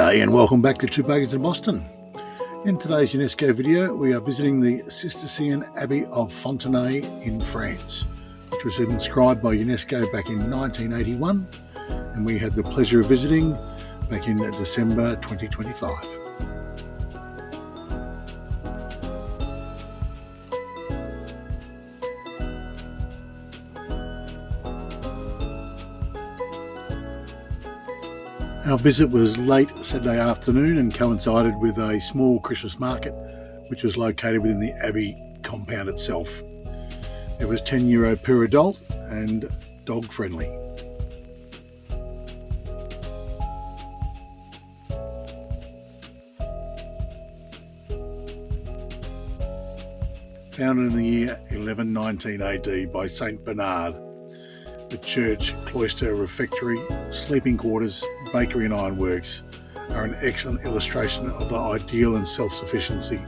G'day and welcome back to Two Bakers in Boston. In today's UNESCO video we are visiting the Cistercian Abbey of Fontenay in France, which was inscribed by UNESCO back in 1981, and we had the pleasure of visiting back in December 2025. Our visit was late Saturday afternoon and coincided with a small Christmas market which was located within the Abbey compound itself. It was €10 per adult and dog friendly. Founded in the year 1119 AD by St Bernhard, the church, cloister, refectory, sleeping quarters, bakery and ironworks are an excellent illustration of the ideal and self-sufficiency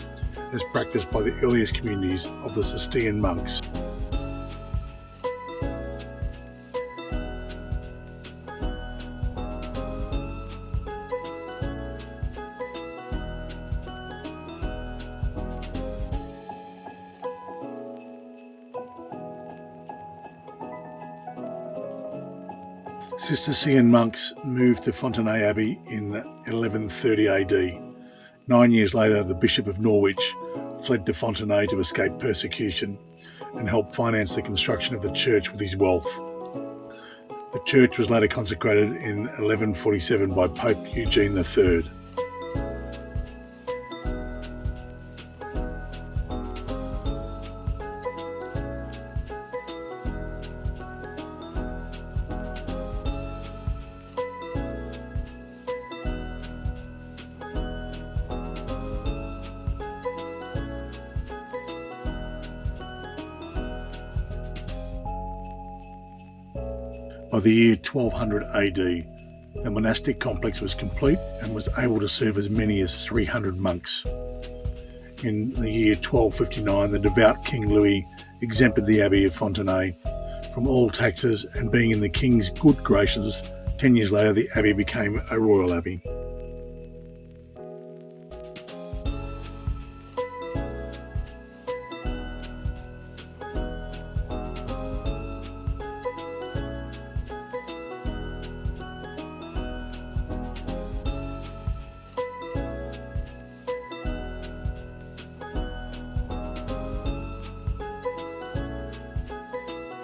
as practiced by the earliest communities of the Cistercian monks. Cistercian monks moved to Fontenay Abbey in 1130 AD. 9 years later, the Bishop of Norwich fled to Fontenay to escape persecution and helped finance the construction of the church with his wealth. The church was later consecrated in 1147 by Pope Eugene III. By the year 1200 AD, the monastic complex was complete and was able to serve as many as 300 monks. In the year 1259, the devout King Louis exempted the Abbey of Fontenay from all taxes, and being in the King's good graces, 10 years later the Abbey became a royal abbey.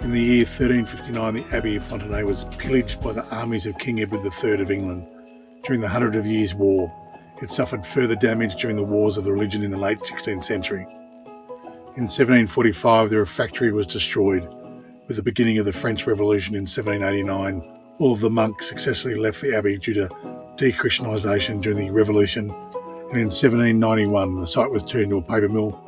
In the year 1359, the Abbey of Fontenay was pillaged by the armies of King Edward III of England during the Hundred of Years' War. It suffered further damage during the wars of the religion in the late 16th century. In 1745, the refectory was destroyed. With the beginning of the French Revolution in 1789, all of the monks successfully left the Abbey due to de-Christianisation during the Revolution, and in 1791 the site was turned into a paper mill.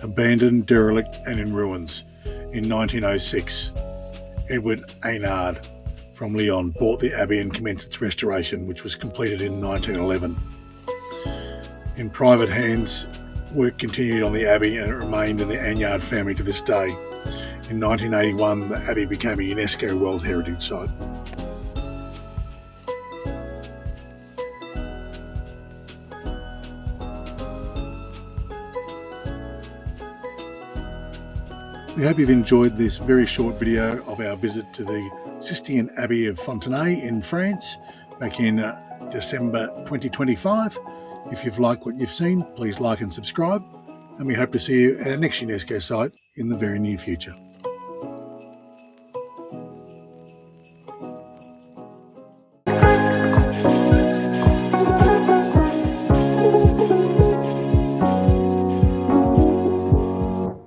Abandoned, derelict and in ruins. In 1906, Edward Aynard from Lyon bought the abbey and commenced its restoration, which was completed in 1911. In private hands, work continued on the abbey and it remained in the Aynard family to this day. In 1981, the abbey became a UNESCO World Heritage Site. We hope you've enjoyed this very short video of our visit to the Cistercian Abbey of Fontenay in France back in December 2025. If you've liked what you've seen, please like and subscribe, and we hope to see you at our next UNESCO site in the very near future.